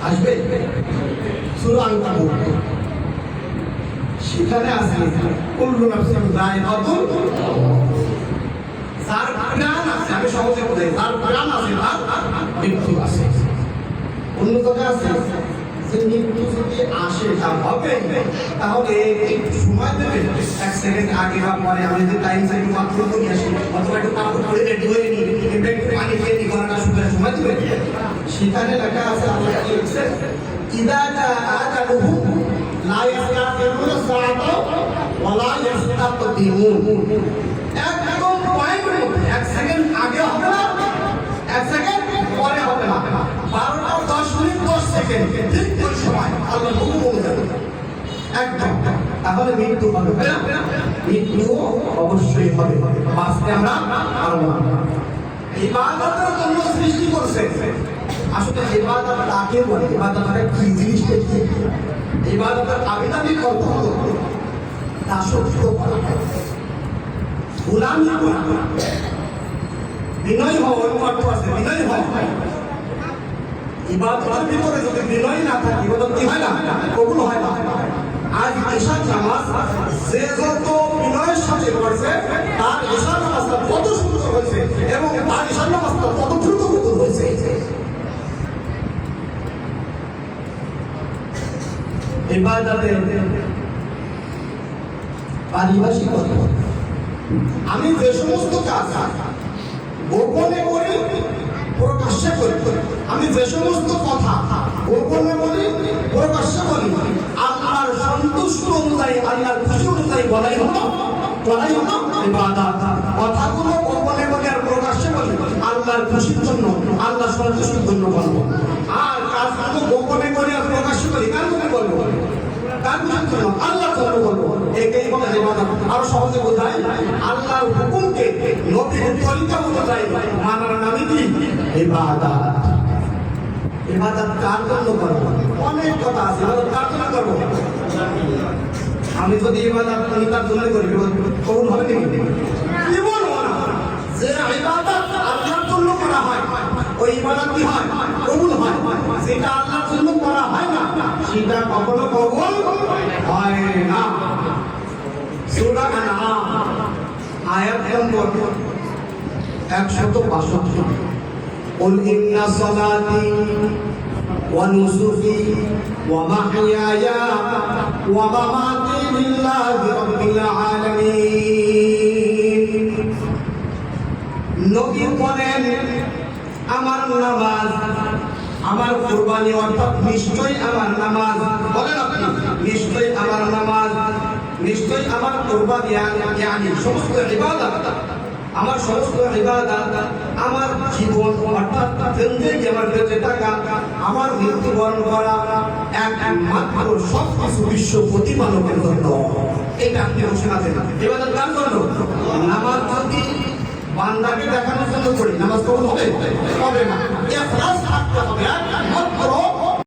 আসবে সূরা আনকাবুত সেখানে আছে কুল্লু নাফসিন যায়কাতুল যার প্রাণ আছে, আমি সহজে বলি, যার প্রাণ আছে তার মৃত্যু আছে। অন্য কথা আছে যে মৃত্যু যদি আসে তা হবে, তাহলে একটু সময় দেবে, 1 সেকেন্ড আগে বা পরে। আমি যদি টাইম সাইড মাত্র করি আসি অথবা একটু কাপড় পরে রেডি হয়ে নিই, একটু পানি খেয়ে নিই, গলাটা শুকানোর সময় দেবে। সেখানে লেখা আছে, আল্লাহ কি লিখছে, ইদা জাআ আজালুহুম লা ইস্তাখিরুনা সাআতা ওয়া লা ইস্তাকদিমুন। একদম পয়েন্ট 1 সেকেন্ড আগে হবে না, 1 সেকেন্ড পরে হবে না, 12টা 10 মিনিট 10 সেকেন্ড ঠিক ওই সময় আল্লাহ হুকুম অনুযায়ী একদম। তাহলে মৃত্যু হবে, মৃত্যু অবশ্যই হবে, বাঁচতে আমরা পারবো না। ইবাদতের জন্য সৃষ্টি করছে। আসলে ইবাদত কাকে বলে, ইবাদতটা কি জিনিসটা কি? ইবাদতের আবিদাবি করতে হবে, দাসত্ব করা, গোলামি করা, বিনয় হওয়া, অর্থ আছে বিনয় হওয়া। ইবাদতের ভিতরে যদি বিনয় না থাকে, ইবাদত কি হয় না, কবুল হয় না। আজ ঈশার নামাজ যে যত বিনয়ের সাথে পড়ছে, তার ঈশার নামাজটা কত সুন্দর হয়েছে এবং তার ঈশার নামাজটা কত দ্রুত কবুল হয়েছে। ইবাদতের পারিভাষিক কথা, আমি যে সমস্ত কাজ গোপনে করি প্রকাশ্যে করি, আমি যে সমস্ত কথা গোপনে বলি প্রকাশ্যে বলি, আল্লাহর সন্তুষ্ট অনুযায়ী, আল্লাহর খুশি অনুযায়ী বলাই হলো ইবাদত। কথাগুলো গোপনে বলি আর প্রকাশ্যে বলি আল্লাহর খুশির জন্য, আল্লাহর সন্তুষ্টির জন্য বলবো। আর কাজগুলো গোপনে করি আর প্রকাশ্যে বলি কার জন্য বলবো, কার জন্য, আল্লাহর জন্য বলবো। একেই বলে ইবাদত। আরো সহজে বোঝাই, আল্লাহর হুকুমকে নবীর তরিকা অনুযায়ী মানার নামই কি ইবাদত। ইবাদত কার জন্য করবো? অনেক কথা আছে, ইবাদত কার জন্য করবো? আমি যদি ইবাদত করি তার জন্য করি, কবুল হবে কি? কি বলবো না যে ইবাদত আল্লাহর জন্য করা হয়, ওই ইবাদত কি হয়, কবুল হয়। যেটা আল্লাহর জন্য করা হয় না, সেটা কখনো কবুল হয় না। সূরা আনআম আয়াত নম্বর 162। قل إن صلاتي ونسكي ومحياي ومماتي لله رب العالمين। নবী বলেন, আমার নামাজ, আমার কুরবানি, অর্থাৎ নিশ্চয়ই আমার নামাজ, বলেন আপনি, নিশ্চয়ই আমার নামাজ, নিশ্চয়ই আমার কুরবানি, ইয়ানি সমস্ত ইবাদত, আমার সমস্ত ইবাদত, আমার জীবন অর্থাৎ জিন্দেগি, আমার বেঁচে থাকা, আমার মৃত্যুবরণ করা একমাত্র সবকিছু বিশ্ব প্রতিপালকের জন্য। এটা আপনি ঘোষণা দেন। ইবাদত কার জন্য? নামাজ যদি বান্দাকে দেখানোর জন্য করি, নামাজ কবুল হবে না। ইখলাস থাকতে হবে একমাত্র